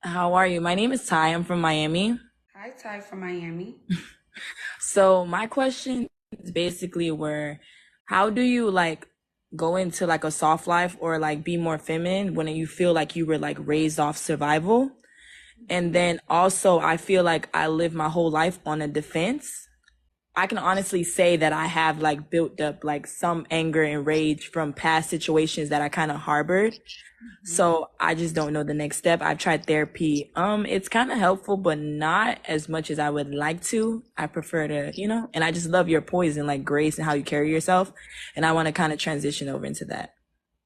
How are you? My name is Ty. I'm from Miami. Hi, Ty from Miami. So my question is basically where how do you like go into like a soft life or like be more feminine when you feel like you were like raised off survival? And Mhm. then also I feel like I live my whole life on a defense. I can honestly say that I have like built up like some anger and rage from past situations that I kind of harbored. Mhm. So I just don't know the next step. I've tried therapy. It's kind of helpful, but not as much as I would like to. I prefer to, and I just love your poise and like grace and how you carry yourself. And I want to kind of transition over into that.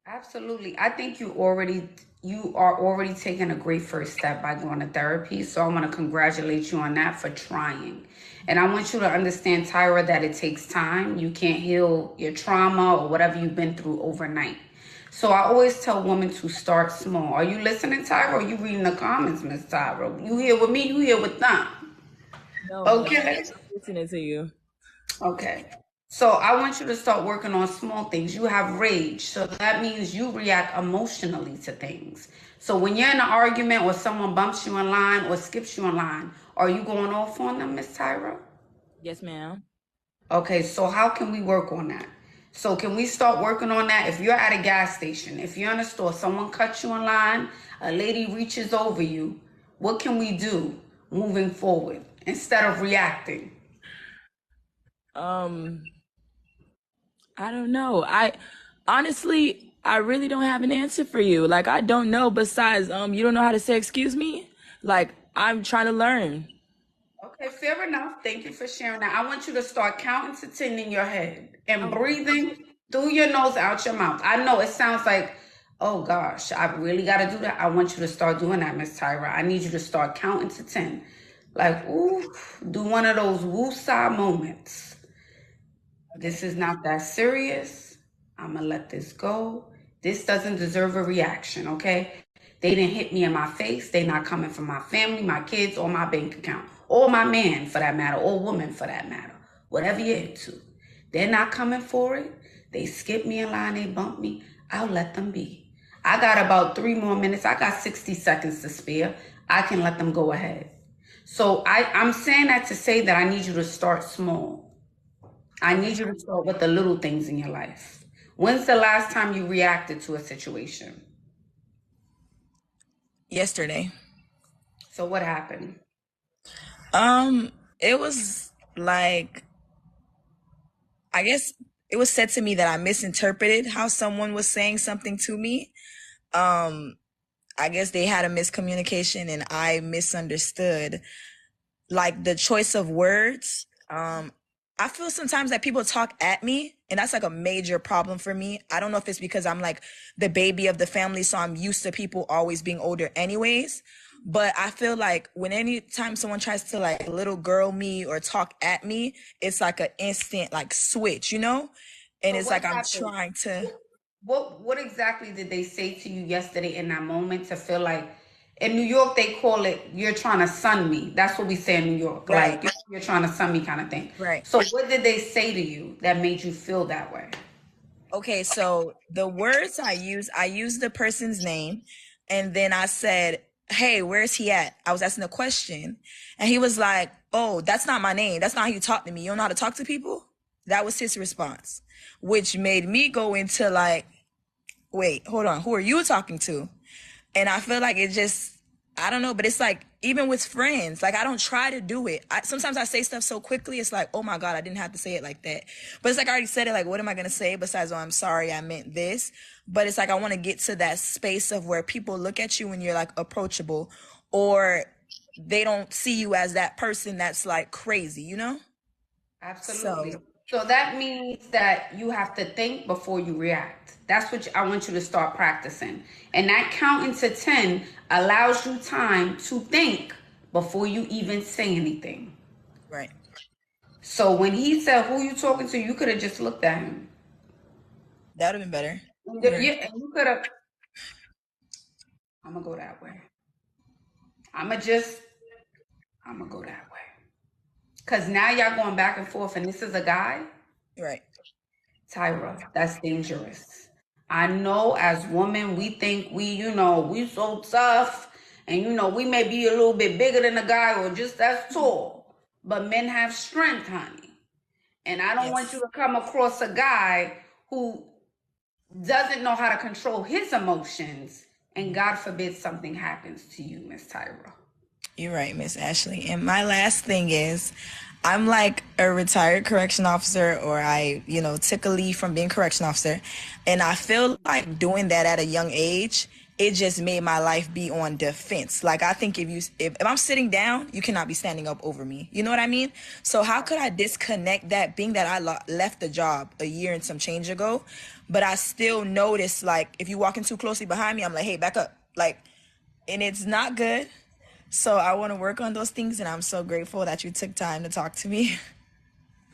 Absolutely. I think you are already taking a great first step by going to therapy. So I want to congratulate you on that for trying. And I want you to understand, Tyra, that it takes time. You can't heal your trauma or whatever you've been through overnight. So I always tell women to start small. Are you listening, Tyra? Or are you reading the comments, Miss Tyra? You here with me, you here with them. No, Okay. I'm listening to you. Okay. So I want you to start working on small things. You have rage. So that means you react emotionally to things. So when you're in an argument or someone bumps you in line or skips you in line, are you going off on them, Miss Tyra? Yes, ma'am. Okay, so how can we work on that? So can we start working on that? If you're at a gas station, if you're in a store, someone cuts you in line, a lady reaches over you, what can we do moving forward instead of reacting? Um, I don't know. I honestly, I really don't have an answer for you. Like I don't know besides you don't know how to say excuse me? Like I'm trying to learn. Okay, fair enough. Thank you for sharing that. I want you to start counting to 10 in your head and Okay. breathing through your nose, out your mouth. I know it sounds like, oh gosh, I really got to do that. I want you to start doing that, Miss Tyra. I need you to start counting to 10. Like, ooh, do one of those woo-saw moments. This Okay. is not that serious. I'm going to let this go. This doesn't deserve a reaction, okay? They didn't hit me in my face. They not coming from my family, my kids, or my bank account, or my man for that matter, or woman for that matter, whatever you're into. They're not coming for it. They skip me in line, they bump me. I'll let them be. I got about 3 more minutes. I got 60 seconds to spare. I can let them go ahead. So I'm saying that to say that I need you to start small. I Okay. need you to start with the little things in your life. When's the last time you reacted to a situation? Yesterday. So what happened? Um, it was like I guess it was said to me that I misinterpreted how someone was saying something to me. Um, I guess they had a miscommunication and I misunderstood like the choice of words. I feel sometimes that people talk at me, and that's like a major problem for me. I don't know if it's because I'm like the baby of the family, so I'm used to people always being older, anyways. But I feel like when anytime someone tries to like little girl me or talk at me, it's like an instant like switch. And So it's what like I'm happened? trying to. What exactly did they say to you yesterday in that moment to feel like in New York they call it you're trying to sun me. That's what we say in New York. Right, Like you're trying to sun me kind of thing. right. So what did they say to you that made you feel that way? Okay, so the words I used the person's name, and then I said, "Hey, where's he at?" I was asking a question, and he was like, "Oh, that's not my name. That's not how you talk to me. You don't know how to talk to people." That was his response, which made me go into like, "Wait, hold on. Who are you talking to?" And I feel like it just, I don't know, but it's like even with friends, like I don't try to do it. Sometimes I say stuff so quickly, it's like, oh my God, I didn't have to say it like that. But it's like I already said it, like, what am I gonna say besides, oh, I'm sorry, I meant this. But it's like I want to get to that space of where people look at you and you're like approachable, or they don't see you as that person that's like crazy? Absolutely. So So that means that you have to think before you react. That's what I want you to start practicing. And that counting to 10 allows you time to think before you even say anything. right. So when he said, who you talking to, you could have just looked at him. That would have been better. Yeah, Yeah. and you could have, I'm going to go that way. I'm going to just, I'm going to go that way. Because now y'all going back and forth, and this is a guy. Right. Tyra, that's dangerous. I know as women, we think we so tough And you know, we may be a little bit bigger than a guy or just as tall, but men have strength, honey. And I don't want you Yes. to come across a guy who doesn't know how to control his emotions, and God forbid something happens to you, Miss Tyra. You're right, Miss Ashley. And my last thing is, I'm like a retired correction officer, or took a leave from being correction officer. And I feel like doing that at a young age, it just made my life be on defense. Like, I think if I'm sitting down, you cannot be standing up over me. You know what I mean? So how could I disconnect that, being that I left the job a year and some change ago, but I still notice, like, if you walking too closely behind me, I'm like, hey, back up. Like, and it's not good. So I want to work on those things, and I'm so grateful that you took time to talk to me.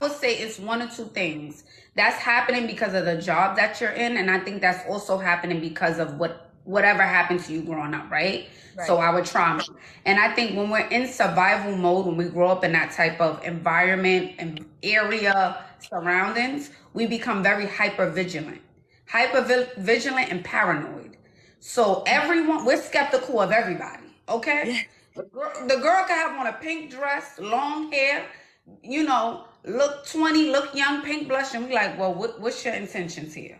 I would say it's one or two things. That's happening because of the job that you're in, and I think that's also happening because of whatever happened to you growing up, right? So Right. our trauma. And I think when we're in survival mode, when we grow up in that type of environment and area surroundings, we become very hyper vigilant and paranoid. So everyone, we're skeptical of everybody, okay? Yeah. The girl can have on a pink dress, long hair, look 20, look young, pink blush, and we like, well, what's your intentions here?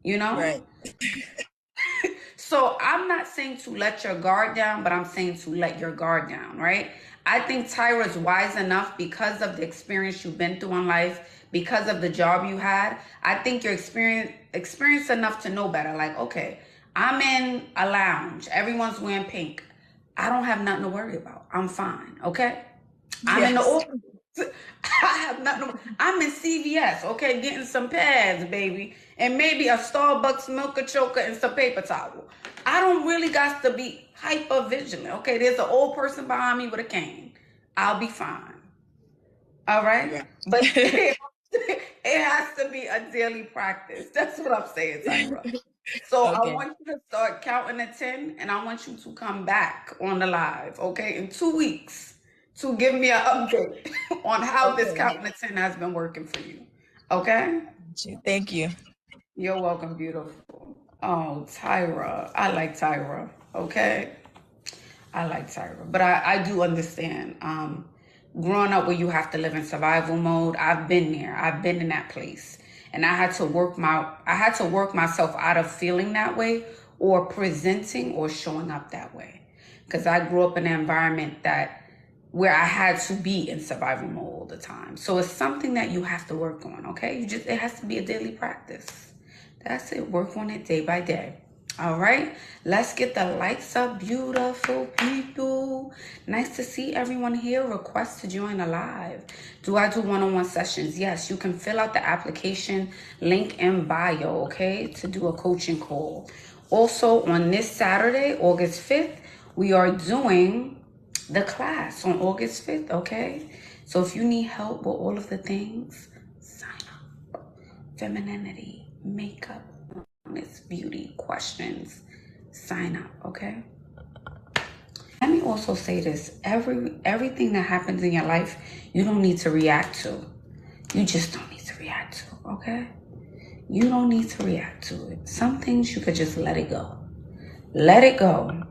You know? Right. So I'm not saying to let your guard down, but I'm saying to let your guard down, right? I think Tyra's wise enough because of the experience you've been through in life, because of the job you had. I think you're experienced enough to know better. Like, okay, I'm in a lounge. Everyone's wearing pink. I don't have nothing to worry about. I'm fine, okay? I'm in the Yes. office. I have nothing. I'm in CVS, okay, getting some pads, baby, and maybe a Starbucks milk choker and some paper towel. I don't really got to be hyper vigilant, okay? There's an old person behind me with a cane. I'll be fine. All right, Yeah. but it has to be a daily practice. That's what I'm saying, Tyra. So I Okay. want you to start counting to 10, and I want you to come back on the live, okay, in 2 weeks to give me an update on how this Okay. counting to 10 has been working for you. Okay? Thank you. You're welcome, beautiful. Oh, Tyra. I like Tyra. Okay? I like Tyra. But I do understand. Growing up where you have to live in survival mode, I've been there. I've been in that place. And I had to work myself out of feeling that way or presenting or showing up that way. Because I grew up in an environment where I had to be in survival mode all the time. So it's something that you have to work on, okay? It has to be a daily practice. That's it. Work on it day by day. All right, let's get the lights up, beautiful people. Nice to see everyone here. Request to join the live. Do I do one-on-one sessions? Yes, you can fill out the application link in bio, okay, to do a coaching call. Also, on this Saturday, August 5th, we are doing the class on August 5th, okay? So if you need help with all of the things, sign up. Femininity, makeup, wellness, beauty, questions, sign up, okay? Let me also say this. Everything that happens in your life, you don't need to react to. You just don't need to react to, okay? You don't need to react to it. Some things you could just let it go. Let it go.